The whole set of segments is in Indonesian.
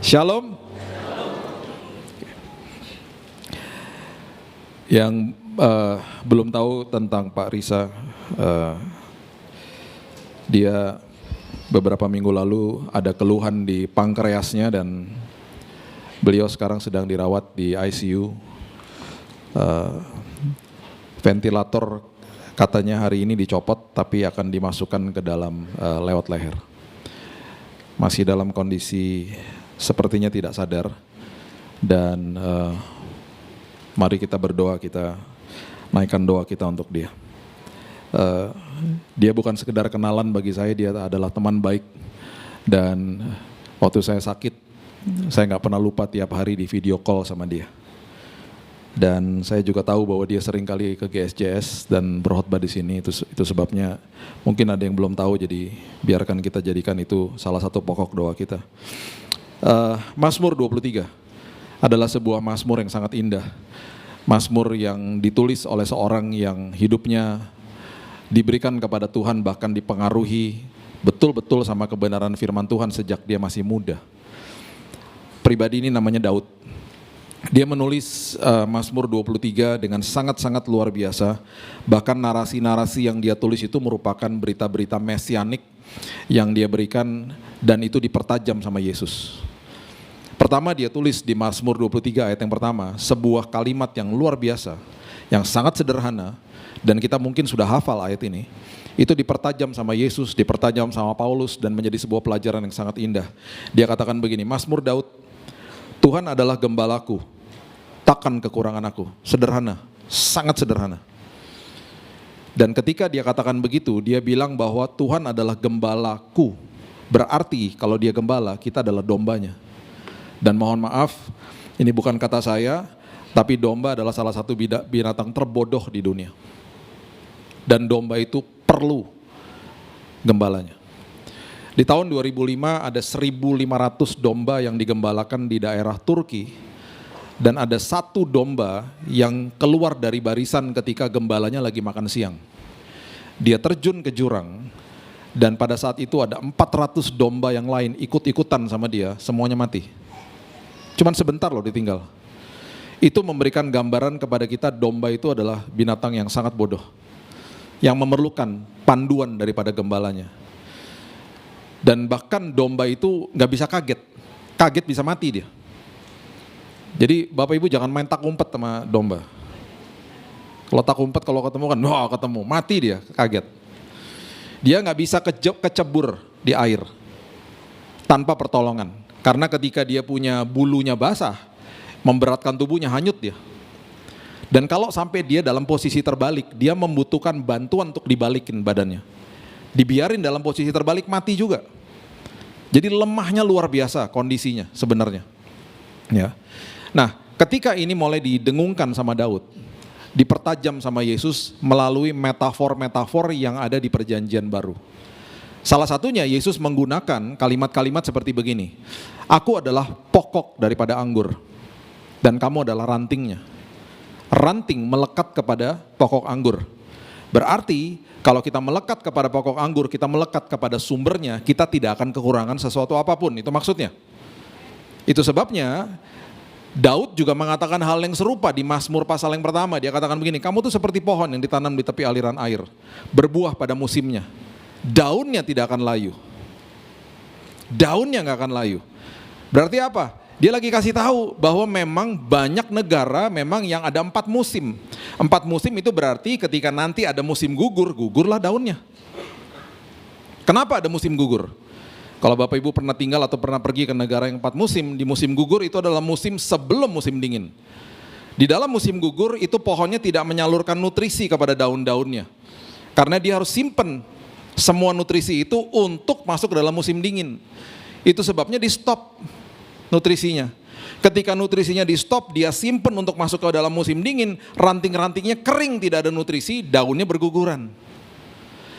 Shalom. Yang belum tahu tentang Pak Risa, dia beberapa minggu lalu ada keluhan di pankreasnya dan beliau sekarang sedang dirawat di ICU. Ventilator katanya hari ini dicopot tapi akan dimasukkan ke dalam lewat leher. Masih dalam kondisi sepertinya tidak sadar dan mari kita berdoa, kita naikkan doa kita untuk dia. Dia bukan sekedar kenalan bagi saya, dia adalah teman baik. Dan waktu saya sakit, saya nggak pernah lupa tiap hari di video call sama dia. Dan saya juga tahu bahwa dia sering kali ke GSJS dan berkhotbah di sini. Itu sebabnya mungkin ada yang belum tahu, jadi biarkan kita jadikan itu salah satu pokok doa kita. Mazmur 23 adalah sebuah mazmur yang sangat indah. Mazmur yang ditulis oleh seorang yang hidupnya diberikan kepada Tuhan, bahkan dipengaruhi betul-betul sama kebenaran firman Tuhan sejak dia masih muda. Pribadi ini namanya Daud. Dia menulis Mazmur 23 dengan sangat-sangat luar biasa. Bahkan narasi-narasi yang dia tulis itu merupakan berita-berita mesianik yang dia berikan, dan itu dipertajam sama Yesus. Pertama dia tulis di Mazmur 23 ayat yang pertama, sebuah kalimat yang luar biasa, yang sangat sederhana, dan kita mungkin sudah hafal ayat ini. Itu dipertajam sama Yesus, dipertajam sama Paulus, dan menjadi sebuah pelajaran yang sangat indah. Dia katakan begini, Mazmur Daud, Tuhan adalah gembalaku, takkan kekurangan aku. Sederhana, sangat sederhana. Dan ketika dia katakan begitu, dia bilang bahwa Tuhan adalah gembalaku. Berarti kalau dia gembala, kita adalah dombanya. Dan mohon maaf, ini bukan kata saya, tapi domba adalah salah satu binatang terbodoh di dunia. Dan domba itu perlu gembalanya. Di tahun 2005 ada 1.500 domba yang digembalakan di daerah Turki, dan ada satu domba yang keluar dari barisan ketika gembalanya lagi makan siang. Dia terjun ke jurang, dan pada saat itu ada 400 domba yang lain ikut-ikutan sama dia, semuanya mati. Cuman sebentar loh ditinggal. Itu memberikan gambaran kepada kita, domba itu adalah binatang yang sangat bodoh, yang memerlukan panduan daripada gembalanya. Dan bahkan domba itu gak bisa kaget bisa mati dia. Jadi Bapak Ibu jangan main tak umpet sama domba. Kalau tak umpet kalau ketemu kan, wah ketemu, mati dia, kaget. Dia gak bisa kecebur di air tanpa pertolongan. Karena ketika dia punya bulunya basah, memberatkan tubuhnya, hanyut dia. Dan kalau sampai dia dalam posisi terbalik, dia membutuhkan bantuan untuk dibalikin badannya. Dibiarin dalam posisi terbalik, mati juga. Jadi lemahnya luar biasa kondisinya sebenarnya. Ya. Nah, ketika ini mulai didengungkan sama Daud, dipertajam sama Yesus melalui metafor-metafor yang ada di Perjanjian Baru. Salah satunya Yesus menggunakan kalimat-kalimat seperti begini. Aku adalah pokok daripada anggur, dan kamu adalah rantingnya. Ranting melekat kepada pokok anggur. Berarti kalau kita melekat kepada pokok anggur, kita melekat kepada sumbernya, kita tidak akan kekurangan sesuatu apapun. Itu maksudnya. Itu sebabnya Daud juga mengatakan hal yang serupa di Mazmur pasal yang pertama. Dia katakan begini, kamu tuh seperti pohon yang ditanam di tepi aliran air, berbuah pada musimnya. Daunnya tidak akan layu. Daunnya gak akan layu. Berarti apa? Dia lagi kasih tahu bahwa memang banyak negara memang yang ada 4 musim. 4 musim itu berarti ketika nanti ada musim gugur, gugurlah daunnya. Kenapa ada musim gugur? Kalau Bapak Ibu pernah tinggal atau pernah pergi ke negara yang 4 musim, di musim gugur itu adalah musim sebelum musim dingin. Di dalam musim gugur itu pohonnya tidak menyalurkan nutrisi kepada daun-daunnya. Karena dia harus simpen semua nutrisi itu untuk masuk ke dalam musim dingin. Itu sebabnya di stop nutrisinya. Ketika nutrisinya di stop, dia simpen untuk masuk ke dalam musim dingin, ranting-rantingnya kering, tidak ada nutrisi, daunnya berguguran.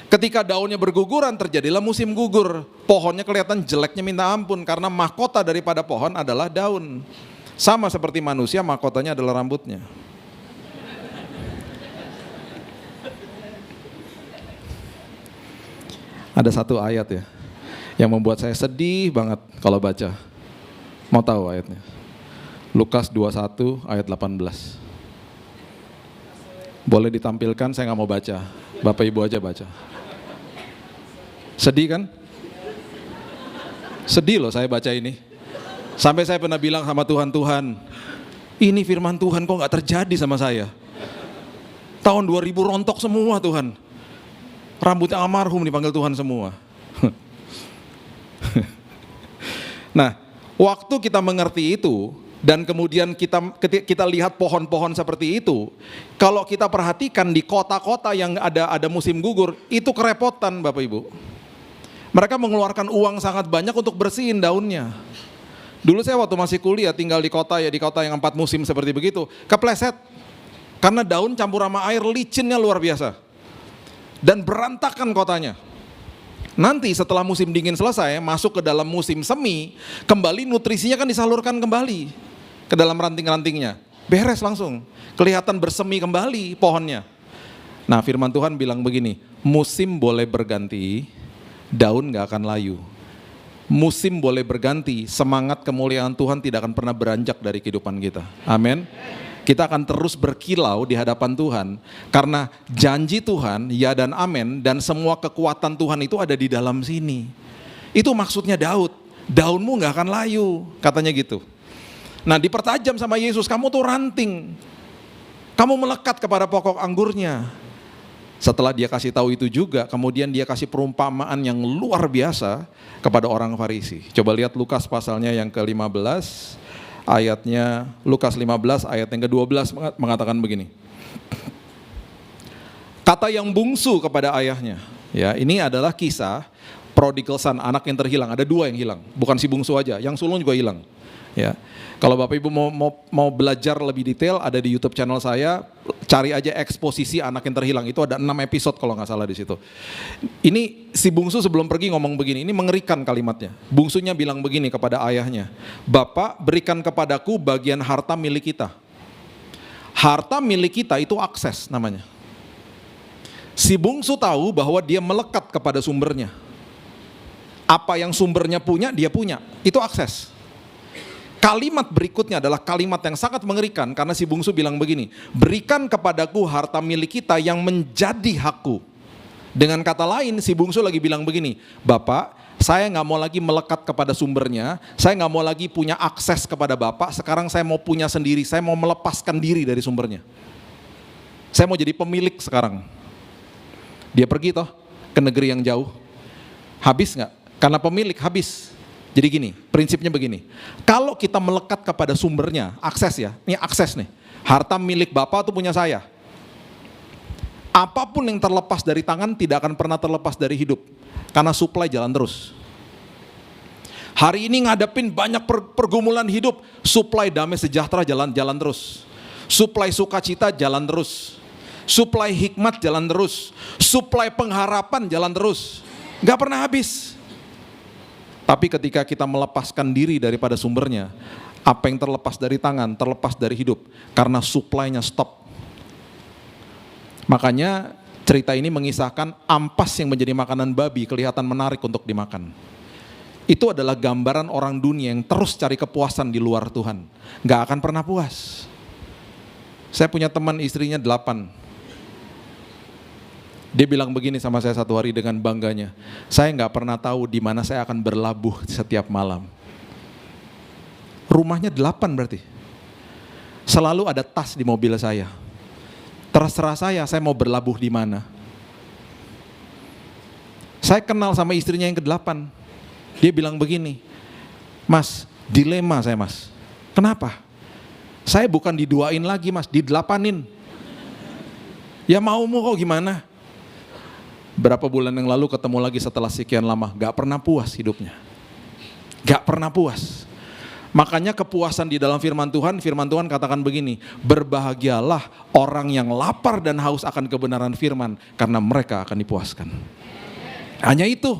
Ketika daunnya berguguran, terjadilah musim gugur. Pohonnya kelihatan jeleknya minta ampun, karena mahkota daripada pohon adalah daun. Sama seperti manusia, mahkotanya adalah rambutnya. Ada satu ayat ya, yang membuat saya sedih banget kalau baca. Mau tahu ayatnya? Lukas 21 ayat 18. Boleh ditampilkan, saya nggak mau baca. Bapak Ibu aja baca. Sedih kan? Sedih loh saya baca ini. Sampai saya pernah bilang sama Tuhan, Tuhan, ini firman Tuhan kok nggak terjadi sama saya. Tahun 2000 rontok semua Tuhan. Rambutnya almarhum dipanggil Tuhan semua. Nah, waktu kita mengerti itu, dan kemudian kita lihat pohon-pohon seperti itu, kalau kita perhatikan di kota-kota yang ada musim gugur, itu kerepotan Bapak Ibu. Mereka mengeluarkan uang sangat banyak untuk bersihin daunnya. Dulu saya waktu masih kuliah tinggal di kota yang 4 musim seperti begitu, kepleset. Karena daun campur sama air, licinnya luar biasa. Dan berantakan kotanya. Nanti setelah musim dingin selesai, masuk ke dalam musim semi, kembali nutrisinya kan disalurkan kembali ke dalam ranting-rantingnya. Beres langsung, kelihatan bersemi kembali pohonnya. Nah firman Tuhan bilang begini, musim boleh berganti, daun gak akan layu. Musim boleh berganti, semangat kemuliaan Tuhan tidak akan pernah beranjak dari kehidupan kita. Amin. Kita akan terus berkilau di hadapan Tuhan, karena janji Tuhan, ya dan amin, dan semua kekuatan Tuhan itu ada di dalam sini. Itu maksudnya Daud, daunmu gak akan layu, katanya gitu. Nah dipertajam sama Yesus, kamu tuh ranting, kamu melekat kepada pokok anggurnya. Setelah dia kasih tahu itu juga, kemudian dia kasih perumpamaan yang luar biasa kepada orang Farisi. Coba lihat Lukas pasalnya yang ke-15, ayatnya Lukas 15 ayat yang ke-12 mengatakan begini. Kata yang bungsu kepada ayahnya. Ya, ini adalah kisah prodigal son, anak yang terhilang. Ada 2 yang hilang, bukan si bungsu aja, yang sulung juga hilang. Ya, kalau Bapak Ibu mau belajar lebih detail, ada di YouTube channel saya, cari aja eksposisi anak yang terhilang. Itu ada 6 episode kalau nggak salah di situ. Ini si bungsu sebelum pergi ngomong begini, ini mengerikan kalimatnya. Bungsunya bilang begini kepada ayahnya, Bapak berikan kepadaku bagian harta milik kita. Harta milik kita itu akses namanya. Si bungsu tahu bahwa dia melekat kepada sumbernya. Apa yang sumbernya punya, dia punya. Itu akses. Kalimat berikutnya adalah kalimat yang sangat mengerikan, karena si bungsu bilang begini, berikan kepadaku harta milik kita yang menjadi hakku. Dengan kata lain, si bungsu lagi bilang begini, Bapak, saya gak mau lagi melekat kepada sumbernya, saya gak mau lagi punya akses kepada Bapak, sekarang saya mau punya sendiri, saya mau melepaskan diri dari sumbernya. Saya mau jadi pemilik sekarang. Dia pergi toh ke negeri yang jauh. Habis gak? Karena pemilik habis. Jadi gini, prinsipnya begini, kalau kita melekat kepada sumbernya, akses ya, ini akses nih, harta milik Bapak itu punya saya. Apapun yang terlepas dari tangan tidak akan pernah terlepas dari hidup, karena supply jalan terus. Hari ini ngadepin banyak pergumulan hidup, supply damai sejahtera jalan terus. Supply sukacita jalan terus. Supply hikmat jalan terus. Supply pengharapan jalan terus. Gak pernah habis. Tapi ketika kita melepaskan diri daripada sumbernya, apa yang terlepas dari tangan, terlepas dari hidup, karena supply-nya stop. Makanya cerita ini mengisahkan ampas yang menjadi makanan babi kelihatan menarik untuk dimakan. Itu adalah gambaran orang dunia yang terus cari kepuasan di luar Tuhan. Gak akan pernah puas. Saya punya teman istrinya 8. Dia bilang begini sama saya satu hari dengan bangganya, saya nggak pernah tahu di mana saya akan berlabuh setiap malam. Rumahnya 8 berarti. Selalu ada tas di mobil saya. Terserah saya mau berlabuh di mana. Saya kenal sama istrinya yang ke-8. Dia bilang begini, Mas, dilema saya Mas. Kenapa? Saya bukan diduain lagi Mas, didelapanin. Ya maumu kok gimana? Berapa bulan yang lalu ketemu lagi setelah sekian lama, gak pernah puas hidupnya. Gak pernah puas. Makanya kepuasan di dalam firman Tuhan katakan begini, berbahagialah orang yang lapar dan haus akan kebenaran firman, karena mereka akan dipuaskan. Hanya itu.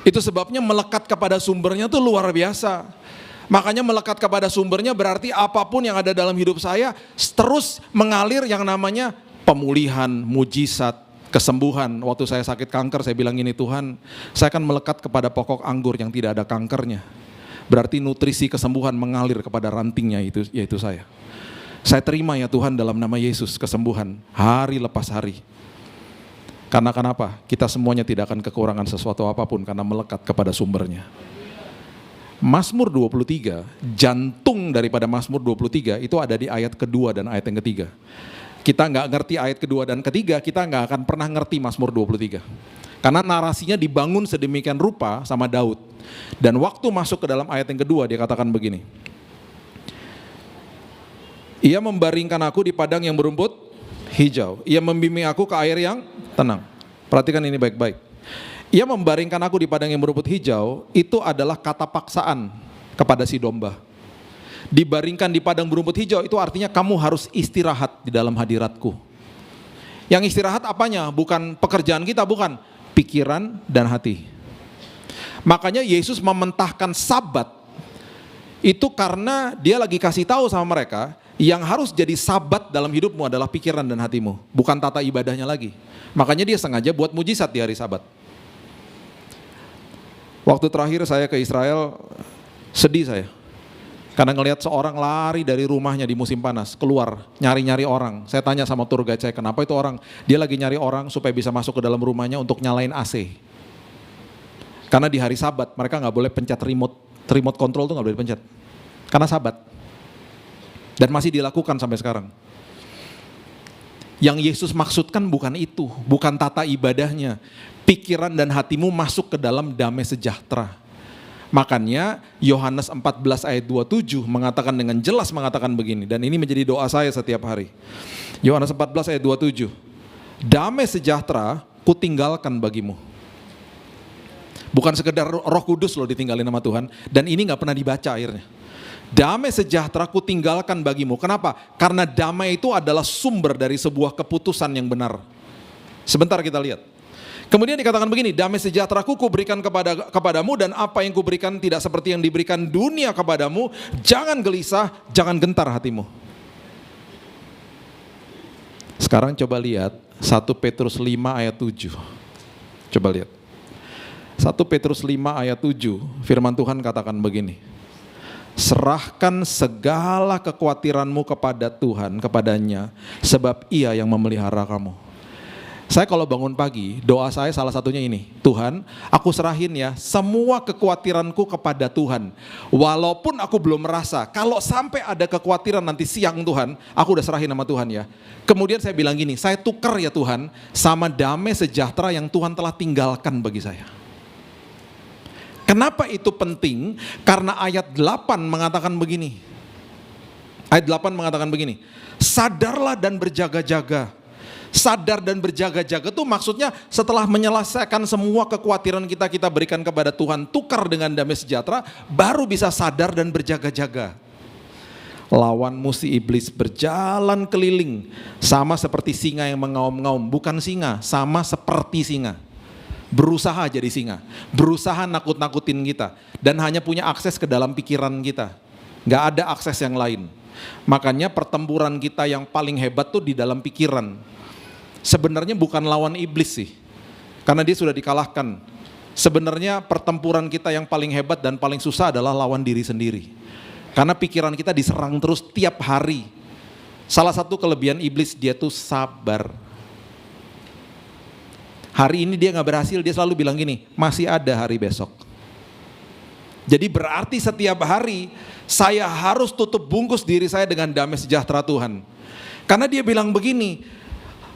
Itu sebabnya melekat kepada sumbernya itu luar biasa. Makanya melekat kepada sumbernya berarti apapun yang ada dalam hidup saya terus mengalir yang namanya pemulihan, mujizat, kesembuhan. Waktu saya sakit kanker, saya bilang ini, Tuhan, saya akan melekat kepada pokok anggur yang tidak ada kankernya. berarti nutrisi kesembuhan mengalir kepada rantingnya, yaitu saya. Saya terima ya Tuhan dalam nama Yesus kesembuhan hari lepas hari. Karena kenapa? Kita semuanya tidak akan kekurangan sesuatu apapun karena melekat kepada sumbernya. Mazmur 23, jantung daripada Mazmur 23 itu ada di ayat kedua dan ayat yang ketiga. Kita nggak ngerti ayat kedua dan ketiga, kita nggak akan pernah ngerti Mazmur 23. Karena narasinya dibangun sedemikian rupa sama Daud. Dan waktu masuk ke dalam ayat yang kedua, dia katakan begini. Ia membaringkan aku di padang yang berumput hijau. Ia membimbing aku ke air yang tenang. Perhatikan ini baik-baik. Ia membaringkan aku di padang yang berumput hijau, itu adalah kata paksaan kepada si domba. Dibaringkan di padang berumput hijau itu artinya kamu harus istirahat di dalam hadiratku. Yang istirahat apanya? Bukan pekerjaan kita, bukan. Pikiran dan hati. Makanya Yesus mementahkan Sabat itu karena dia lagi kasih tahu sama mereka, yang harus jadi Sabat dalam hidupmu adalah pikiran dan hatimu, bukan tata ibadahnya lagi. Makanya dia sengaja buat mujizat di hari Sabat. Waktu terakhir saya ke Israel, sedih saya. Karena ngelihat seorang lari dari rumahnya di musim panas, keluar, nyari-nyari orang. Saya tanya sama tour guide saya, kenapa itu orang? Dia lagi nyari orang supaya bisa masuk ke dalam rumahnya untuk nyalain AC. Karena di hari Sabat, mereka nggak boleh pencet remote control tuh nggak boleh pencet. Karena Sabat. Dan masih dilakukan sampai sekarang. Yang Yesus maksudkan bukan itu, bukan tata ibadahnya. Pikiran dan hatimu masuk ke dalam damai sejahtera. Makanya Yohanes 14 ayat 27 mengatakan dengan jelas mengatakan begini, dan ini menjadi doa saya setiap hari. Yohanes 14 ayat 27. Damai sejahtera kutinggalkan bagimu. Bukan sekedar Roh Kudus loh ditinggalin sama Tuhan, dan ini gak pernah dibaca akhirnya. Damai sejahtera kutinggalkan bagimu. Kenapa? Karena damai itu adalah sumber dari sebuah keputusan yang benar. Sebentar kita lihat. Kemudian dikatakan begini, damai sejahteraku kuberikan kepadamu, dan apa yang kuberikan tidak seperti yang diberikan dunia kepadamu. Jangan gelisah, jangan gentar hatimu. Sekarang coba lihat 1 Petrus 5 ayat 7. Coba lihat 1 Petrus 5 ayat 7, firman Tuhan katakan begini. Serahkan segala kekhawatiranmu kepada Tuhan, kepadanya, sebab Ia yang memelihara kamu. Saya kalau bangun pagi, doa saya salah satunya ini. Tuhan, aku serahin ya semua kekhawatiranku kepada Tuhan. Walaupun aku belum merasa, kalau sampai ada kekhawatiran nanti siang Tuhan, aku udah serahin sama Tuhan ya. Kemudian saya bilang gini, saya tukar ya Tuhan sama damai sejahtera yang Tuhan telah tinggalkan bagi saya. Kenapa itu penting? Karena ayat 8 mengatakan begini. Ayat 8 mengatakan begini. Sadarlah dan berjaga-jaga. Sadar dan berjaga-jaga itu maksudnya setelah menyelesaikan semua kekhawatiran kita berikan kepada Tuhan, tukar dengan damai sejahtera, baru bisa sadar dan berjaga-jaga. Lawanmu si iblis berjalan keliling, sama seperti singa yang mengaum-ngaum. Bukan singa, sama seperti singa. Berusaha jadi singa, berusaha nakut-nakutin kita, dan hanya punya akses ke dalam pikiran kita. Gak ada akses yang lain. Makanya pertempuran kita yang paling hebat tuh di dalam pikiran. Sebenarnya bukan lawan iblis sih, karena dia sudah dikalahkan. Sebenarnya pertempuran kita yang paling hebat dan paling susah adalah lawan diri sendiri. Karena pikiran kita diserang terus tiap hari. Salah satu kelebihan iblis, dia tuh sabar. Hari ini dia gak berhasil, dia selalu bilang gini, masih ada hari besok. Jadi berarti setiap hari saya harus tutup bungkus diri saya dengan damai sejahtera Tuhan. Karena dia bilang begini,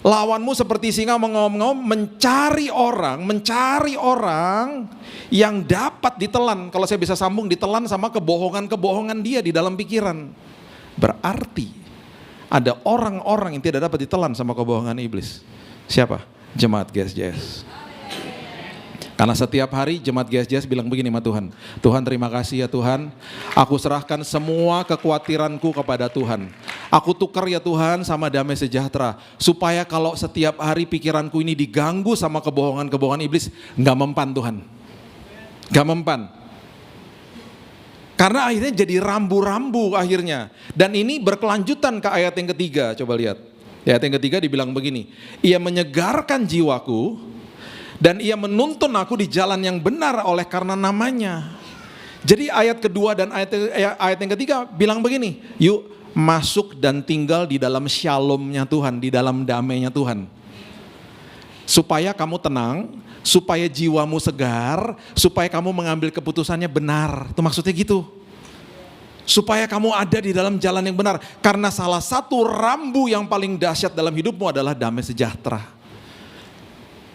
lawanmu seperti singa mengaum-ngaum, mencari orang yang dapat ditelan. Kalau saya bisa sambung, ditelan sama kebohongan-kebohongan dia di dalam pikiran. Berarti ada orang-orang yang tidak dapat ditelan sama kebohongan iblis. Siapa? Jemaat GSJS. Karena setiap hari jemaat GSJS bilang begini sama Tuhan. Tuhan, terima kasih ya Tuhan, aku serahkan semua kekhawatiranku kepada Tuhan. Aku tukar ya Tuhan sama damai sejahtera. Supaya kalau setiap hari pikiranku ini diganggu sama kebohongan-kebohongan iblis, gak mempan Tuhan. Gak mempan. Karena akhirnya jadi rambu-rambu akhirnya. Dan ini berkelanjutan ke ayat yang ketiga, coba lihat. Ayat yang ketiga dibilang begini, Ia menyegarkan jiwaku dan Ia menuntun aku di jalan yang benar oleh karena namanya. Jadi ayat kedua dan ayat yang ketiga bilang begini, yuk masuk dan tinggal di dalam shalom-nya Tuhan, di dalam damai-nya Tuhan. Supaya kamu tenang, supaya jiwamu segar, supaya kamu mengambil keputusannya benar. Itu maksudnya gitu. Supaya kamu ada di dalam jalan yang benar. Karena salah satu rambu yang paling dahsyat dalam hidupmu adalah damai sejahtera.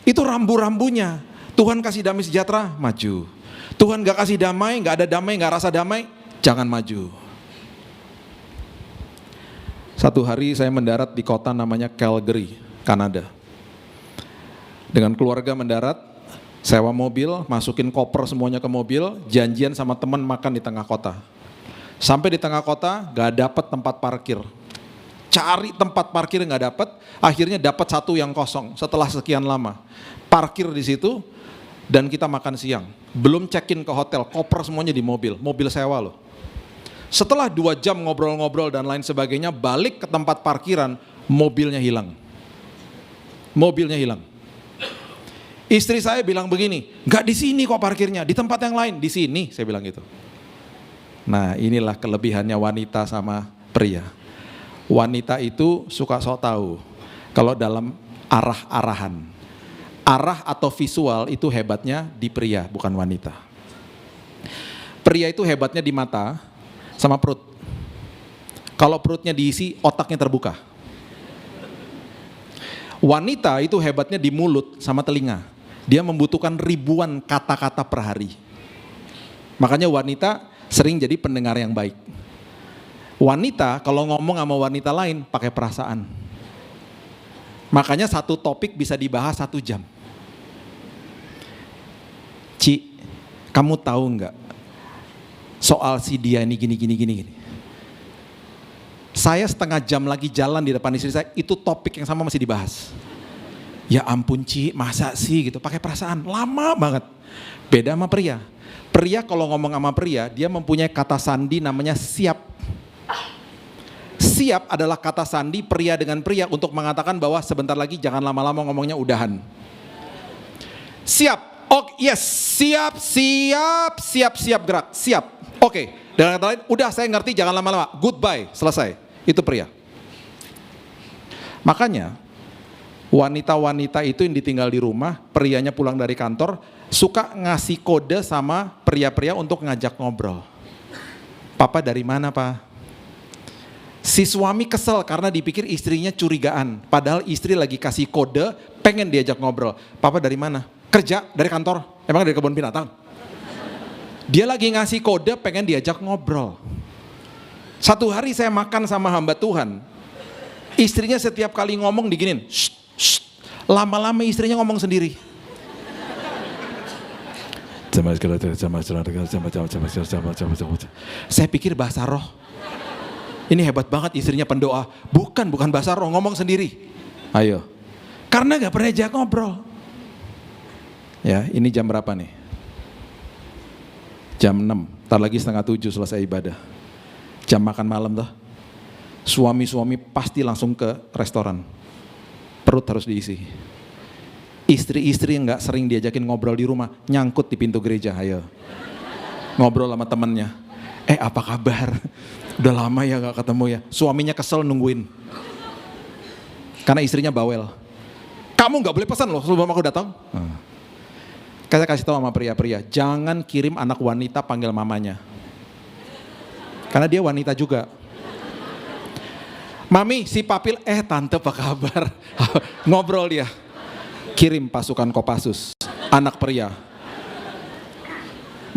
Itu rambu-rambunya. Tuhan kasih damai sejahtera, maju. Tuhan gak kasih damai, gak ada damai, gak rasa damai, jangan maju. Satu hari saya mendarat di kota namanya Calgary, Kanada. Dengan keluarga mendarat, sewa mobil, masukin koper semuanya ke mobil, janjian sama teman makan di tengah kota. Sampai di tengah kota, gak dapat tempat parkir. Cari tempat parkir gak dapat, akhirnya dapat satu yang kosong setelah sekian lama. Parkir di situ, dan kita makan siang. Belum check-in ke hotel, koper semuanya di mobil sewa loh. Setelah 2 jam ngobrol-ngobrol dan lain sebagainya, balik ke tempat parkiran, mobilnya hilang. Mobilnya hilang. Istri saya bilang begini, gak di sini kok parkirnya, di tempat yang lain, di sini, saya bilang gitu. Nah, inilah kelebihannya wanita sama pria. Wanita itu suka sok tahu kalau dalam arah-arahan. Arah atau visual itu hebatnya di pria, bukan wanita. Pria itu hebatnya di mata sama perut. Kalau perutnya diisi, otaknya terbuka. Wanita itu hebatnya di mulut sama telinga. Dia membutuhkan ribuan kata-kata per hari. Makanya wanita sering jadi pendengar yang baik. Wanita kalau ngomong sama wanita lain pakai perasaan. Makanya satu topik bisa dibahas 1 jam. Ci, kamu tahu nggak soal si dia ini gini. Saya setengah jam lagi jalan di depan istri saya, itu topik yang sama masih dibahas. Ya ampun Ci, masa sih gitu, pakai perasaan, lama banget. Beda sama pria. Pria kalau ngomong sama pria, dia mempunyai kata sandi namanya siap. Siap adalah kata sandi pria dengan pria untuk mengatakan bahwa sebentar lagi jangan lama-lama ngomongnya, udahan. Siap. Oh yes, siap gerak, siap. Oke, dengan kata lain, udah saya ngerti jangan lama-lama, goodbye, selesai. Itu pria. Makanya wanita-wanita itu yang ditinggal di rumah, prianya pulang dari kantor, suka ngasih kode sama pria-pria untuk ngajak ngobrol. Papa dari mana Pak? Si suami kesel karena dipikir istrinya curigaan, padahal istri lagi kasih kode pengen diajak ngobrol. Papa dari mana? Kerja, dari kantor, emang dari kebun binatang? Dia lagi ngasih kode pengen diajak ngobrol. Satu hari saya makan sama hamba Tuhan, istrinya setiap kali ngomong diginin, shh, shh. Lama-lama istrinya ngomong sendiri. Saya pikir bahasa roh. Ini hebat banget istrinya pendoa. Bukan bahasa roh, ngomong sendiri. Ayo. Karena gak pernah ajak ngobrol. Ya, ini jam berapa nih? Jam 6, ntar lagi 6:30 selesai ibadah. Jam makan malam tuh. Suami-suami pasti langsung ke restoran. Perut harus diisi. Istri-istri yang gak sering diajakin ngobrol di rumah, nyangkut di pintu gereja, ayo. Ngobrol sama temennya. Apa kabar? Udah lama ya gak ketemu ya. Suaminya kesel nungguin. Karena istrinya bawel. Kamu gak boleh pesan loh sebelum aku datang. Saya kasih tahu sama pria-pria, jangan kirim anak wanita panggil mamanya. Karena dia wanita juga. Mami, si Papil, tante apa kabar? Ngobrol dia. Kirim pasukan Kopassus, anak pria.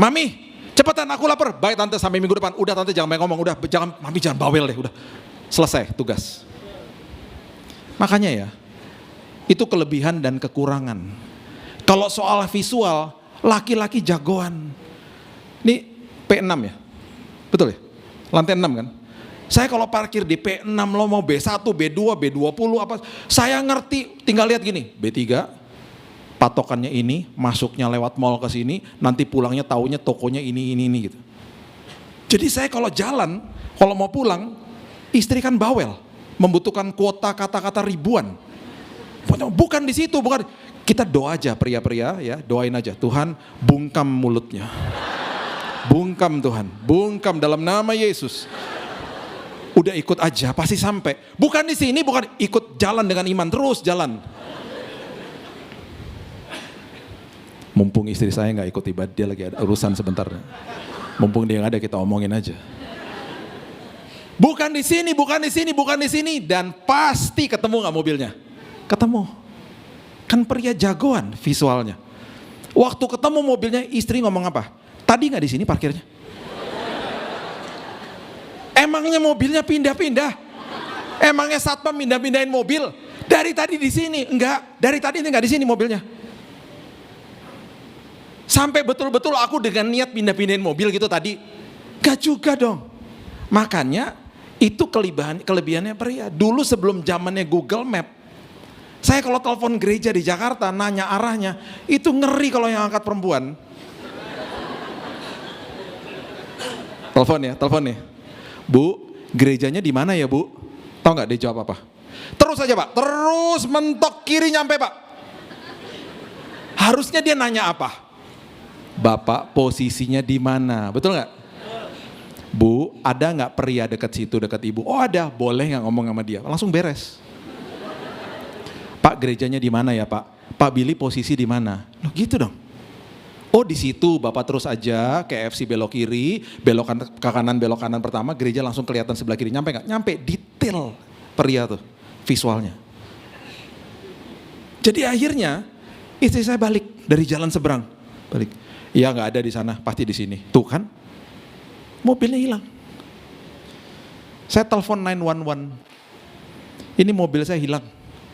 Mami, cepetan aku lapar. Baik tante, sampai minggu depan. Udah tante jangan banyak ngomong, Mami jangan bawel deh, udah. Selesai tugas. Makanya ya, itu kelebihan dan kekurangan. Kalau soal visual, laki-laki jagoan. Ini P6 ya? Betul ya? Lantai 6 kan? Saya kalau parkir di P6 lo mau B1, B2, B20 apa, saya ngerti, tinggal lihat gini, B3, patokannya ini, masuknya lewat mall ke sini, nanti pulangnya taunya tokonya ini gitu. Jadi saya kalau jalan, kalau mau pulang, istri kan bawel, membutuhkan kuota kata-kata ribuan. Bukan di situ, bukan. Kita doa aja pria-pria ya, doain aja, Tuhan bungkam mulutnya. Bungkam Tuhan, bungkam dalam nama Yesus. Udah ikut aja, pasti sampai. Bukan di sini, bukan ikut jalan dengan iman, terus jalan. Mumpung istri saya nggak ikut ibadah, dia lagi ada urusan sebentar. Mumpung dia nggak ada, kita omongin aja. Bukan di sini, bukan di sini, bukan di sini, dan pasti ketemu nggak mobilnya? Ketemu. Kan pria jagoan visualnya. Waktu ketemu mobilnya, istri ngomong apa? Tadi nggak di sini parkirnya? Emangnya mobilnya pindah-pindah? Emangnya satpam pindah-pindahin mobil? Dari tadi di sini? Enggak, dari tadi nggak di sini mobilnya. Sampai betul-betul aku dengan niat pindah-pindahin mobil gitu tadi? Gak juga dong. Makanya itu kelebihannya pria. Dulu sebelum zamannya Google Map, saya kalau telepon gereja di Jakarta nanya arahnya, itu ngeri kalau yang angkat perempuan. Telepon nih. Bu, gerejanya di mana ya bu? Tahu nggak dia jawab apa? Terus aja pak, terus mentok kiri nyampe pak. Harusnya dia nanya apa? Bapak posisinya di mana? Betul nggak? Bu, ada nggak pria dekat situ, dekat ibu? Oh ada, boleh nggak ngomong sama dia? Langsung beres. Pak, gerejanya di mana ya pak? Pak Billy posisi di mana? Loh gitu dong. Oh di situ, Bapak terus aja KFC belok kiri, belok ke kanan, belok kanan pertama, gereja langsung kelihatan sebelah kiri. Nyampe nggak? Nyampe, detail pria tuh visualnya. Jadi akhirnya istri saya balik dari jalan seberang, balik. Iya nggak ada di sana, pasti di sini. Tuh kan, mobilnya hilang. Saya telepon 911. Ini mobil saya hilang,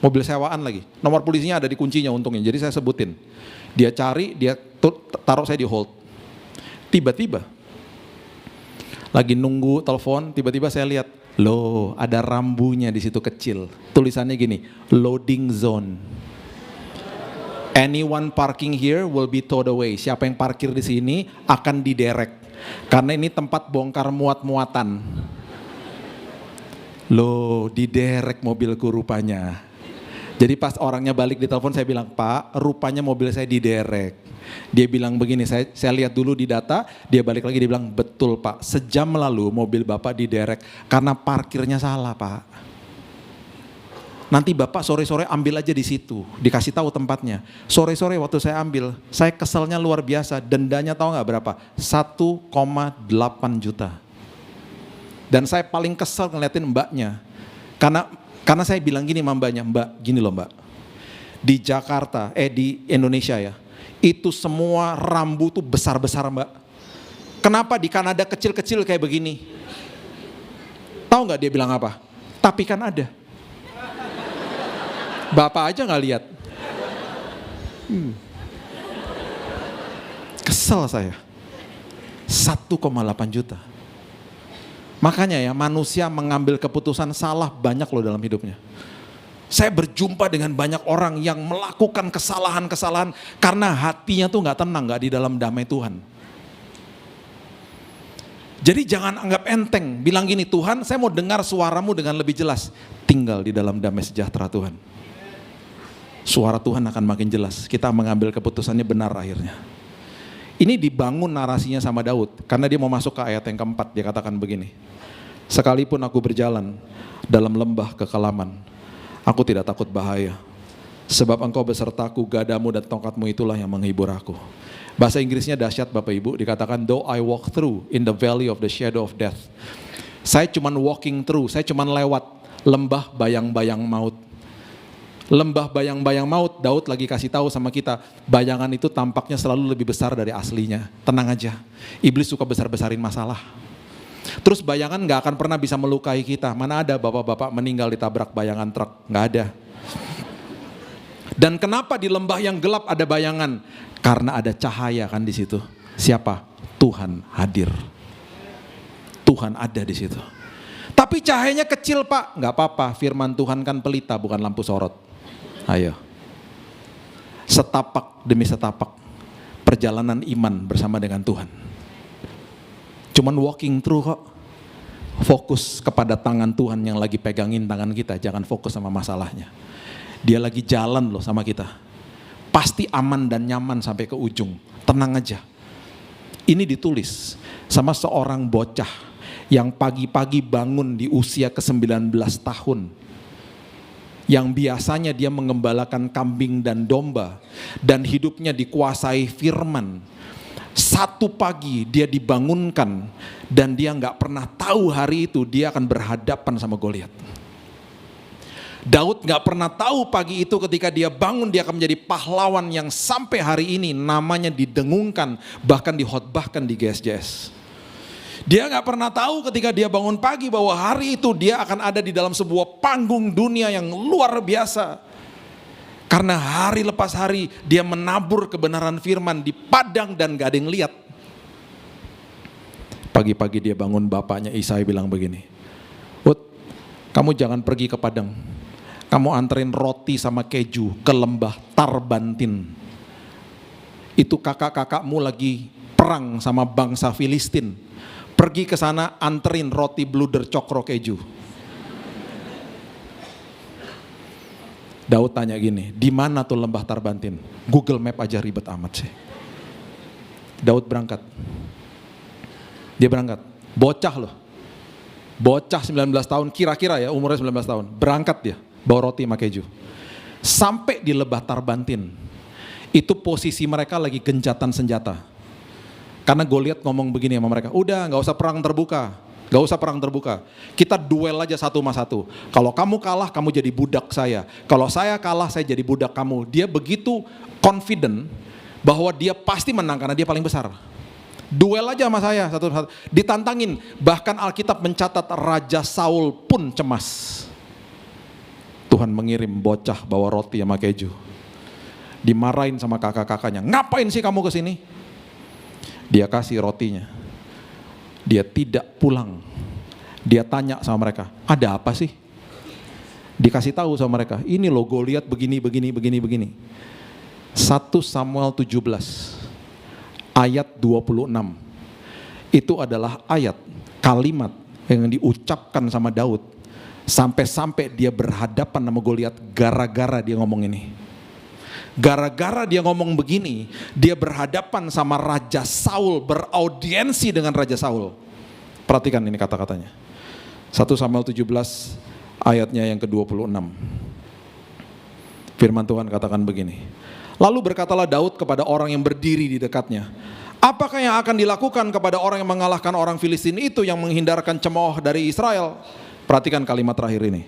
mobil sewaan lagi. Nomor polisinya ada di kuncinya untungnya, jadi saya sebutin. Dia cari, dia taruh saya di hold. Tiba-tiba, lagi nunggu telepon, tiba-tiba saya lihat, loh ada rambunya di situ kecil. Tulisannya gini, loading zone. Anyone parking here will be towed away. Siapa yang parkir di sini akan diderek. Karena ini tempat bongkar muat-muatan. Loh, diderek mobilku rupanya. Jadi pas orangnya balik di telepon saya bilang, Pak, rupanya mobil saya diderek. Dia bilang begini, saya lihat dulu di data, dia balik lagi, dia bilang, betul Pak, sejam lalu mobil Bapak diderek karena parkirnya salah Pak. Nanti Bapak sore-sore ambil aja di situ, dikasih tahu tempatnya. Sore-sore waktu saya ambil, saya keselnya luar biasa, dendanya tahu nggak berapa? 1,8 juta. Dan saya paling kesel ngeliatin mbaknya, karena saya bilang gini sama mbaknya, Mbak, gini loh Mbak, di Jakarta, di Indonesia ya, itu semua rambu tuh besar-besar Mbak. Kenapa di Kanada kecil-kecil kayak begini? Tahu nggak dia bilang apa? Tapi kan ada. Bapak aja nggak lihat. Kesel saya. 1,8 juta. Makanya ya manusia mengambil keputusan salah banyak loh dalam hidupnya. Saya berjumpa dengan banyak orang yang melakukan kesalahan-kesalahan karena hatinya tuh gak tenang, gak di dalam damai Tuhan. Jadi jangan anggap enteng, bilang gini, Tuhan saya mau dengar suaramu dengan lebih jelas. Tinggal di dalam damai sejahtera Tuhan. Suara Tuhan akan makin jelas, kita mengambil keputusannya benar akhirnya. Ini dibangun narasinya sama Daud, karena dia mau masuk ke ayat yang keempat, dia katakan begini. Sekalipun aku berjalan dalam lembah kekelaman, aku tidak takut bahaya. Sebab engkau besertaku, gadamu dan tongkatmu itulah yang menghibur aku. Bahasa Inggrisnya dahsyat Bapak Ibu, dikatakan, though I walk through in the valley of the shadow of death. Saya cuman walking through, saya cuman lewat lembah bayang-bayang maut. Lembah bayang-bayang maut, Daud lagi kasih tahu sama kita, bayangan itu tampaknya selalu lebih besar dari aslinya. Tenang aja, iblis suka besar-besarin masalah. Terus bayangan gak akan pernah bisa melukai kita. Mana ada bapak-bapak meninggal ditabrak bayangan truk, gak ada. Dan kenapa di lembah yang gelap ada bayangan? Karena ada cahaya kan di situ. Siapa? Tuhan hadir. Tuhan ada di situ. Tapi cahayanya kecil Pak, gak apa-apa. Firman Tuhan kan pelita bukan lampu sorot. Ayo. Setapak demi setapak. Perjalanan iman bersama dengan Tuhan. Cuman walking through kok. Fokus kepada tangan Tuhan yang lagi pegangin tangan kita. Jangan fokus sama masalahnya. Dia lagi jalan loh sama kita. Pasti aman dan nyaman sampai ke ujung. Tenang aja. Ini ditulis sama seorang bocah yang pagi-pagi bangun di usia ke-19 tahun. Yang biasanya dia mengembalakan kambing dan domba dan hidupnya dikuasai firman. Satu pagi dia dibangunkan dan dia gak pernah tahu hari itu dia akan berhadapan sama Goliat. Daud gak pernah tahu pagi itu ketika dia bangun dia akan menjadi pahlawan yang sampai hari ini namanya didengungkan, bahkan dikhotbahkan di GSJS. Dia gak pernah tahu ketika dia bangun pagi bahwa hari itu dia akan ada di dalam sebuah panggung dunia yang luar biasa. Karena hari lepas hari dia menabur kebenaran firman di padang dan gak ada yang lihat. Pagi-pagi dia bangun, bapaknya Isai bilang begini, "Ut, kamu jangan pergi ke padang. Kamu anterin roti sama keju ke lembah Tarbantin. Itu kakak-kakakmu lagi perang sama bangsa Filistin. Pergi ke sana anterin roti bluder cokro keju." Daud tanya gini, di mana tuh lembah Tarbantin? Google Map aja ribet amat sih. Daud berangkat. Dia berangkat. Bocah loh. Bocah 19 tahun, kira-kira ya umurnya 19 tahun. Berangkat dia. Bawa roti sama keju. Sampai di lembah Tarbantin, itu posisi mereka lagi gencatan senjata. Karena Goliat ngomong begini sama mereka, udah gak usah perang terbuka, gak usah perang terbuka. Kita duel aja satu sama satu. Kalau kamu kalah, kamu jadi budak saya. Kalau saya kalah, saya jadi budak kamu. Dia begitu confident bahwa dia pasti menang karena dia paling besar. Duel aja sama saya satu-satu. Ditantangin, bahkan Alkitab mencatat Raja Saul pun cemas. Tuhan mengirim bocah bawa roti sama keju. Dimarahin sama kakak-kakaknya. Ngapain sih kamu kesini? Dia kasih rotinya. Dia tidak pulang. Dia tanya sama mereka, ada apa sih? Dikasih tahu sama mereka, ini loh Goliat begini. 1 Samuel 17 ayat 26. Itu adalah ayat, kalimat yang diucapkan sama Daud. Sampai-sampai dia berhadapan sama Goliat gara-gara dia ngomong ini. Gara-gara dia ngomong begini, dia berhadapan sama Raja Saul, beraudiensi dengan Raja Saul. Perhatikan ini kata-katanya. 1 Samuel 17 ayatnya yang ke-26. Firman Tuhan katakan begini. Lalu berkatalah Daud kepada orang yang berdiri di dekatnya, apakah yang akan dilakukan kepada orang yang mengalahkan orang Filistin itu yang menghindarkan cemooh dari Israel? Perhatikan kalimat terakhir ini.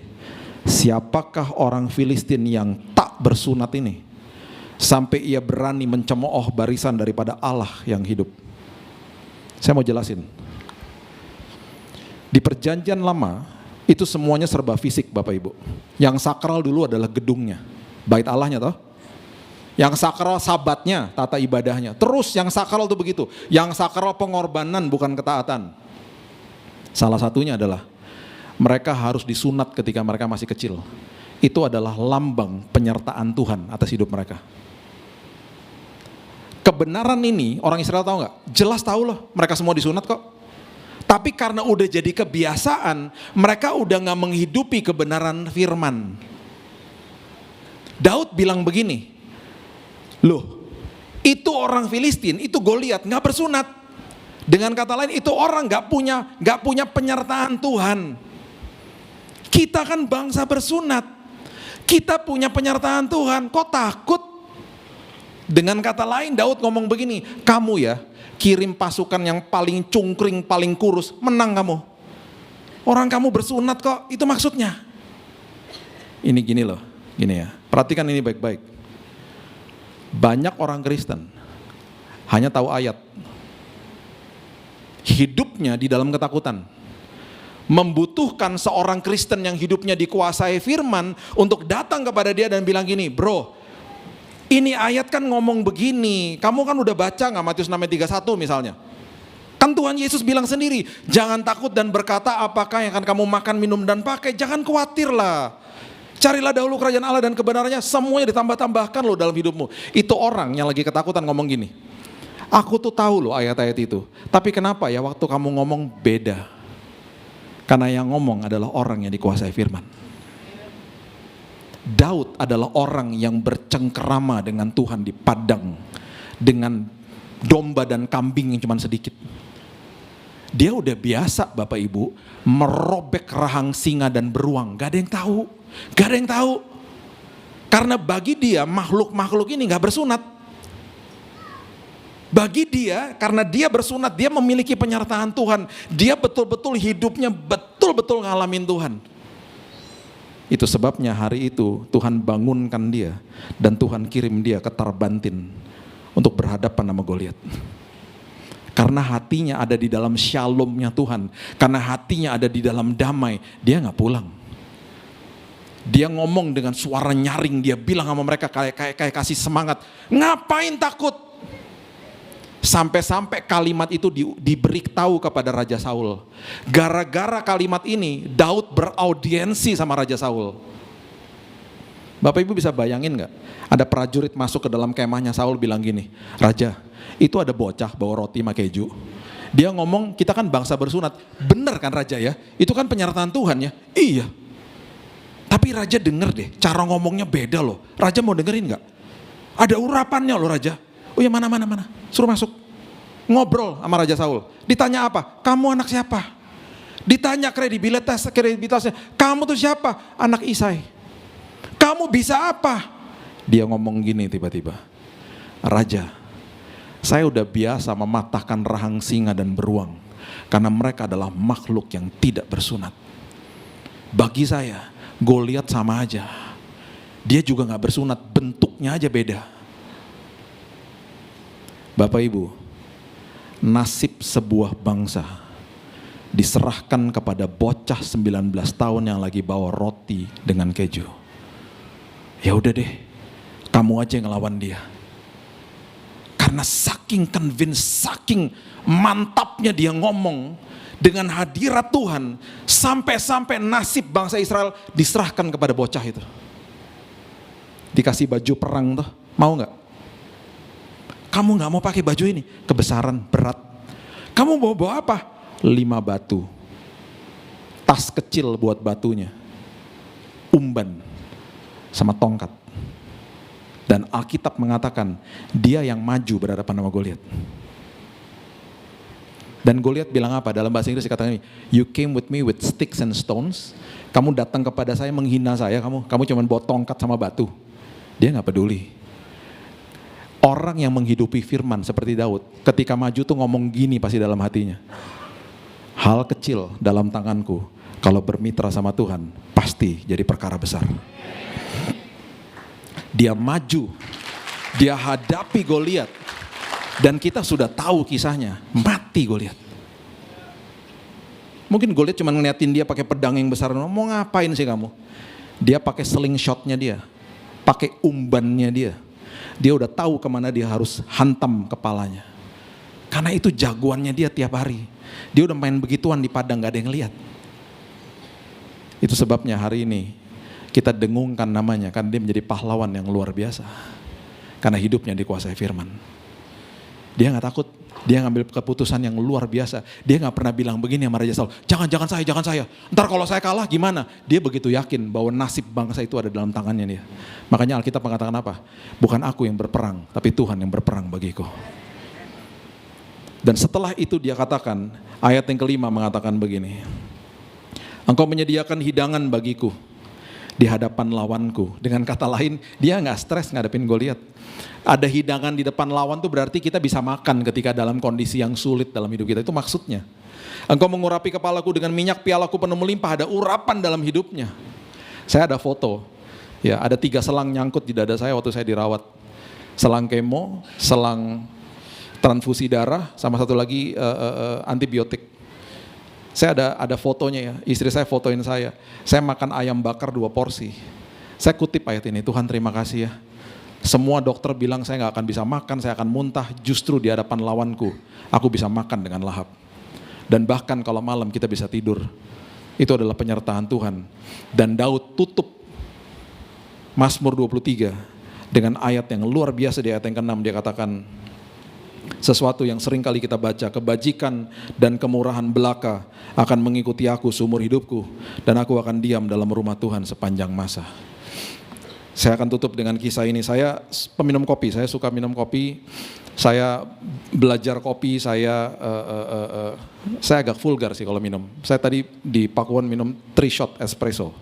Siapakah orang Filistin yang tak bersunat ini? Sampai ia berani mencemooh barisan daripada Allah yang hidup. Saya mau jelasin. Di perjanjian lama, itu semuanya serba fisik Bapak Ibu. Yang sakral dulu adalah gedungnya. Bait Allahnya toh. Yang sakral sabatnya, tata ibadahnya. Terus yang sakral itu begitu. Yang sakral pengorbanan bukan ketaatan. Salah satunya adalah mereka harus disunat ketika mereka masih kecil. Itu adalah lambang penyertaan Tuhan atas hidup mereka. Kebenaran ini orang Israel tahu nggak? Jelas tahu loh, mereka semua disunat kok. Tapi karena udah jadi kebiasaan, mereka udah nggak menghidupi kebenaran firman. Daud bilang begini, loh, itu orang Filistin, itu Goliat nggak bersunat. Dengan kata lain, itu orang nggak punya penyertaan Tuhan. Kita kan bangsa bersunat, kita punya penyertaan Tuhan, kok takut? Dengan kata lain Daud ngomong begini, kamu ya kirim pasukan yang paling cungkring, paling kurus, menang kamu. Orang kamu bersunat kok, itu maksudnya. Ini gini loh, gini ya, perhatikan ini baik-baik. Banyak orang Kristen hanya tahu ayat, hidupnya di dalam ketakutan. Membutuhkan seorang Kristen yang hidupnya dikuasai firman untuk datang kepada dia dan bilang gini, bro, ini ayat kan ngomong begini, kamu kan udah baca gak Matius 6:31 misalnya? Kan Tuhan Yesus bilang sendiri, jangan takut dan berkata apakah yang akan kamu makan, minum dan pakai, jangan khawatirlah. Carilah dahulu kerajaan Allah dan kebenarannya, semuanya ditambah-tambahkan loh dalam hidupmu. Itu orang yang lagi ketakutan ngomong gini, aku tuh tahu loh ayat-ayat itu, tapi kenapa ya waktu kamu ngomong beda? Karena yang ngomong adalah orang yang dikuasai firman. Daud adalah orang yang bercengkerama dengan Tuhan di padang dengan domba dan kambing yang cuma sedikit. Dia udah biasa Bapak Ibu merobek rahang singa dan beruang. Gak ada yang tahu. Gak ada yang tahu. Karena bagi dia makhluk-makhluk ini gak bersunat. Bagi dia, karena dia bersunat, dia memiliki penyertaan Tuhan. Dia betul-betul hidupnya betul-betul ngalamin Tuhan. Itu sebabnya hari itu Tuhan bangunkan dia dan Tuhan kirim dia ke Tarbantin untuk berhadapan sama Goliat. Karena hatinya ada di dalam shalomnya Tuhan, karena hatinya ada di dalam damai, dia gak pulang. Dia ngomong dengan suara nyaring, dia bilang sama mereka kayak kasih semangat, ngapain takut? Sampai-sampai kalimat itu diberitahu kepada Raja Saul. Gara-gara kalimat ini, Daud beraudiensi sama Raja Saul. Bapak Ibu bisa bayangin gak? Ada prajurit masuk ke dalam kemahnya Saul bilang gini, Raja, itu ada bocah bawa roti sama keju. Dia ngomong, kita kan bangsa bersunat. Bener kan Raja ya? Itu kan penyertaan Tuhan ya? Iya. Tapi Raja denger deh, cara ngomongnya beda loh. Raja mau dengerin gak? Ada urapannya loh Raja. Oh ya mana, suruh masuk. Ngobrol sama Raja Saul. Ditanya apa? Kamu anak siapa? Ditanya kredibilitasnya. Kamu tuh siapa? Anak Isai. Kamu bisa apa? Dia ngomong gini tiba-tiba. Raja, saya udah biasa mematahkan rahang singa dan beruang. Karena mereka adalah makhluk yang tidak bersunat. Bagi saya, Goliat sama aja. Dia juga gak bersunat, bentuknya aja beda. Bapak Ibu, nasib sebuah bangsa diserahkan kepada bocah 19 tahun yang lagi bawa roti dengan keju. Ya udah deh, kamu aja yang ngelawan dia. Karena saking convinced, saking mantapnya dia ngomong dengan hadirat Tuhan, sampai-sampai nasib bangsa Israel diserahkan kepada bocah itu. Dikasih baju perang tuh, mau gak? Kamu gak mau pakai baju ini, kebesaran, berat. Kamu bawa apa? 5 batu. Tas kecil buat batunya. Umban sama tongkat. Dan Alkitab mengatakan, dia yang maju berhadapan sama Goliat. Dan Goliat bilang apa? Dalam bahasa Inggris dikatakan ini, you came with me with sticks and stones. Kamu datang kepada saya menghina saya, kamu cuma bawa tongkat sama batu. Dia gak peduli. Orang yang menghidupi firman seperti Daud, ketika maju tuh ngomong gini pasti dalam hatinya. Hal kecil dalam tanganku, kalau bermitra sama Tuhan, pasti jadi perkara besar. Dia maju, dia hadapi Goliat, dan kita sudah tahu kisahnya, mati Goliat. Mungkin Goliat cuma ngeliatin dia pakai pedang yang besar, mau ngapain sih kamu? Dia pakai slingshotnya dia, pakai umbannya dia. Dia udah tahu kemana dia harus hantam kepalanya. Karena itu jagoannya dia tiap hari. Dia udah main begituan di padang, gak ada yang lihat. Itu sebabnya hari ini kita dengungkan namanya, karena dia menjadi pahlawan yang luar biasa. Karena hidupnya dikuasai firman. Dia gak takut, dia ngambil keputusan yang luar biasa. Dia gak pernah bilang begini sama Raja Saul, jangan saya. Ntar kalau saya kalah gimana? Dia begitu yakin bahwa nasib bangsa itu ada dalam tangannya dia. Makanya Alkitab mengatakan apa? Bukan aku yang berperang, tapi Tuhan yang berperang bagiku. Dan setelah itu dia katakan, ayat yang kelima mengatakan begini. Engkau menyediakan hidangan bagiku di hadapan lawanku. Dengan kata lain, dia gak stres ngadepin Goliat. Ada hidangan di depan lawan tuh berarti kita bisa makan ketika dalam kondisi yang sulit dalam hidup kita. Itu maksudnya. Engkau mengurapi kepalaku dengan minyak, pialaku penuh melimpah. Ada urapan dalam hidupnya. Saya ada foto. Ya, ada 3 selang nyangkut di dada saya waktu saya dirawat. Selang kemo, selang transfusi darah, sama satu lagi antibiotik. Saya ada fotonya ya, istri saya fotoin saya. Saya makan ayam bakar 2 porsi. Saya kutip ayat ini, Tuhan terima kasih ya. Semua dokter bilang saya gak akan bisa makan, saya akan muntah. Justru di hadapan lawanku, aku bisa makan dengan lahap. Dan bahkan kalau malam kita bisa tidur. Itu adalah penyertaan Tuhan. Dan Daud tutup Mazmur 23 dengan ayat yang luar biasa di ayat yang ke-6. Dia katakan, sesuatu yang sering kali kita baca, kebajikan dan kemurahan belaka akan mengikuti aku seumur hidupku, dan aku akan diam dalam rumah Tuhan sepanjang masa. Saya akan tutup dengan kisah ini. Saya peminum kopi, saya suka minum kopi. Saya belajar kopi, saya agak vulgar sih kalau minum. Saya tadi di Pakuan minum 3 shot espresso.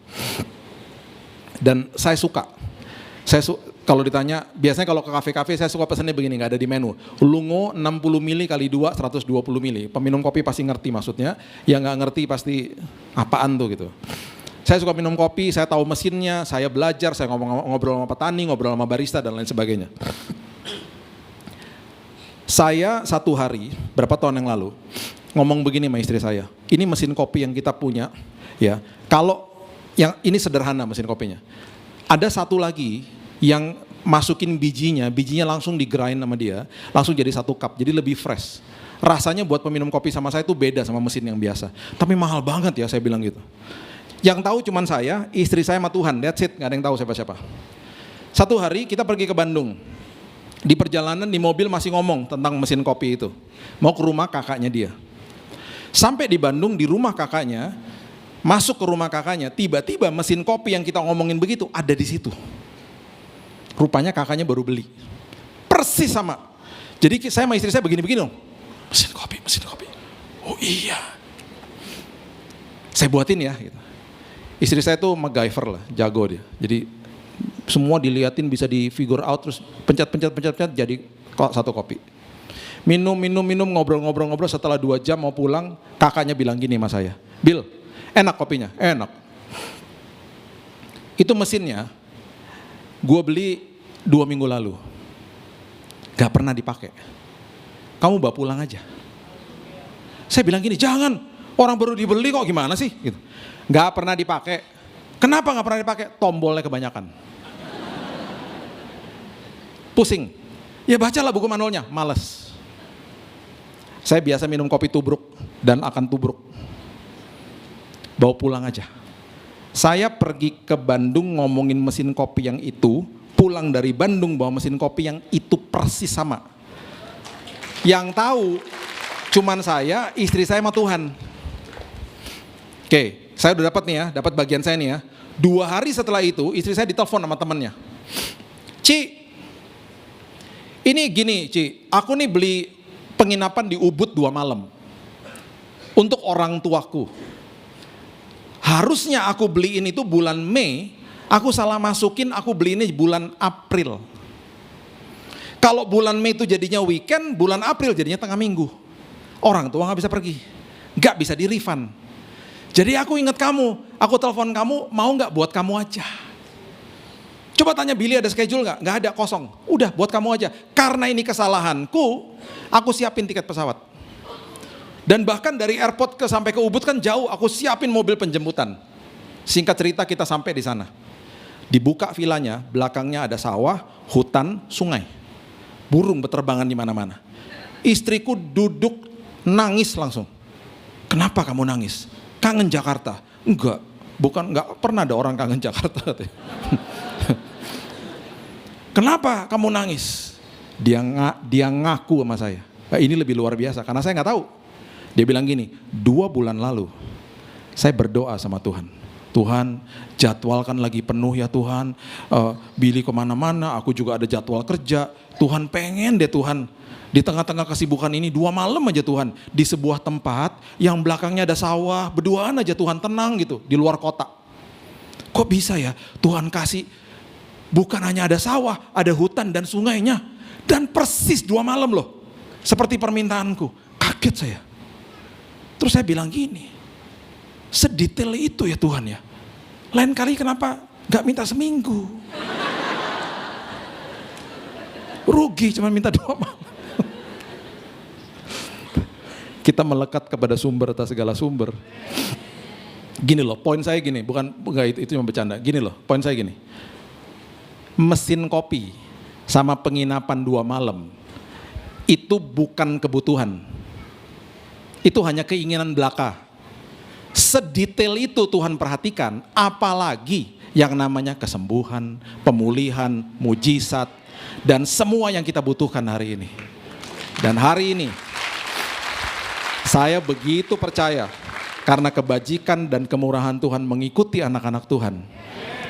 Dan saya suka. Kalau ditanya, biasanya kalau ke kafe-kafe saya suka pesannya begini, nggak ada di menu. Lungo 60 mili kali 2, 120 mili. Peminum kopi pasti ngerti maksudnya, yang nggak ngerti pasti apaan tuh gitu. Saya suka minum kopi, saya tahu mesinnya, saya belajar, saya ngobrol sama petani, ngobrol sama barista dan lain sebagainya. Saya satu hari, berapa tahun yang lalu, ngomong begini sama istri saya, ini mesin kopi yang kita punya, ya. Kalau yang ini sederhana mesin kopinya, ada satu lagi yang masukin bijinya langsung di grind sama dia, langsung jadi 1 cup, jadi lebih fresh. Rasanya buat peminum kopi sama saya itu beda sama mesin yang biasa. Tapi mahal banget ya, saya bilang gitu. Yang tahu cuman saya, istri saya sama Tuhan, that's it, gak ada yang tahu siapa-siapa. Satu hari kita pergi ke Bandung. Di perjalanan di mobil masih ngomong tentang mesin kopi itu. Mau ke rumah kakaknya dia. Sampai di Bandung, di rumah kakaknya, masuk ke rumah kakaknya, tiba-tiba mesin kopi yang kita ngomongin begitu ada di situ. Rupanya kakaknya baru beli. Persis sama. Jadi saya sama istri saya begini-begini dong. Mesin kopi. Oh iya. Saya buatin ya. Gitu. Istri saya tuh MacGyver lah, jago dia. Jadi semua diliatin bisa di figure out, terus pencet jadi 1 kopi. Minum, ngobrol, setelah 2 jam mau pulang, kakaknya bilang gini sama saya, Bill, enak kopinya? Enak. Itu mesinnya, gue beli 2 minggu lalu, gak pernah dipakai. Kamu bawa pulang aja. Saya bilang gini, jangan, orang baru dibeli kok, gimana sih? Gitu. Gak pernah dipakai. Kenapa gak pernah dipakai? Tombolnya kebanyakan. Pusing. Ya bacalah buku manualnya, males. Saya biasa minum kopi tubruk dan akan tubruk. Bawa pulang aja. Saya pergi ke Bandung ngomongin mesin kopi yang itu, pulang dari Bandung bawa mesin kopi yang itu persis sama. Yang tahu cuman saya, istri saya sama Tuhan. Oke, saya udah dapat nih ya, dapat bagian saya nih ya. 2 hari setelah itu, istri saya ditelepon sama temannya. Ci, ini gini Ci, aku nih beli penginapan di Ubud 2 malam. Untuk orang tuaku. Harusnya aku beliin itu bulan Mei, aku salah masukin, aku beli ini bulan April. Kalau bulan Mei itu jadinya weekend, bulan April jadinya tengah minggu. Orang tua gak bisa pergi, gak bisa di refund. Jadi aku ingat kamu, aku telepon kamu, mau gak buat kamu aja. Coba tanya Billy ada schedule gak? Gak ada, kosong. Udah buat kamu aja. Karena ini kesalahanku, aku siapin tiket pesawat. Dan bahkan dari airport sampai ke Ubud kan jauh, aku siapin mobil penjemputan. Singkat cerita kita sampai di sana. Dibuka vilanya, belakangnya ada sawah, hutan, sungai. Burung berterbangan di mana-mana. Istriku duduk nangis langsung. Kenapa kamu nangis? Kangen Jakarta? Enggak pernah ada orang kangen Jakarta. Kenapa kamu nangis? Dia ngaku sama saya. Nah, ini lebih luar biasa karena saya nggak tahu. Dia bilang gini, 2 bulan lalu saya berdoa sama Tuhan. Tuhan, jadwalkan lagi penuh ya Tuhan. Billy kemana-mana, aku juga ada jadwal kerja. Tuhan pengen deh Tuhan. Di tengah-tengah kesibukan ini 2 malam aja Tuhan. Di sebuah tempat yang belakangnya ada sawah. Berduaan aja Tuhan, tenang gitu. Di luar kota. Kok bisa ya Tuhan kasih. Bukan hanya ada sawah, ada hutan dan sungainya. Dan persis 2 malam loh. Seperti permintaanku. Kaget saya. Terus saya bilang gini. Sedetail itu ya Tuhan ya. Lain kali kenapa gak minta seminggu. Rugi cuma minta 2 malam. Kita melekat kepada sumber atas segala sumber. Gini loh, poin saya gini, bukan itu cuma bercanda. Gini loh, poin saya gini. Mesin kopi sama penginapan 2 malam itu bukan kebutuhan. Itu hanya keinginan belaka. Sedetail itu Tuhan perhatikan, apalagi yang namanya kesembuhan, pemulihan, mujizat, dan semua yang kita butuhkan hari ini. Dan hari ini saya begitu percaya karena kebajikan dan kemurahan Tuhan mengikuti anak-anak Tuhan.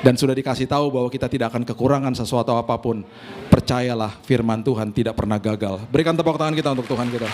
Dan sudah dikasih tahu bahwa kita tidak akan kekurangan sesuatu apapun. Percayalah, firman Tuhan tidak pernah gagal. Berikan tepuk tangan kita untuk Tuhan kita.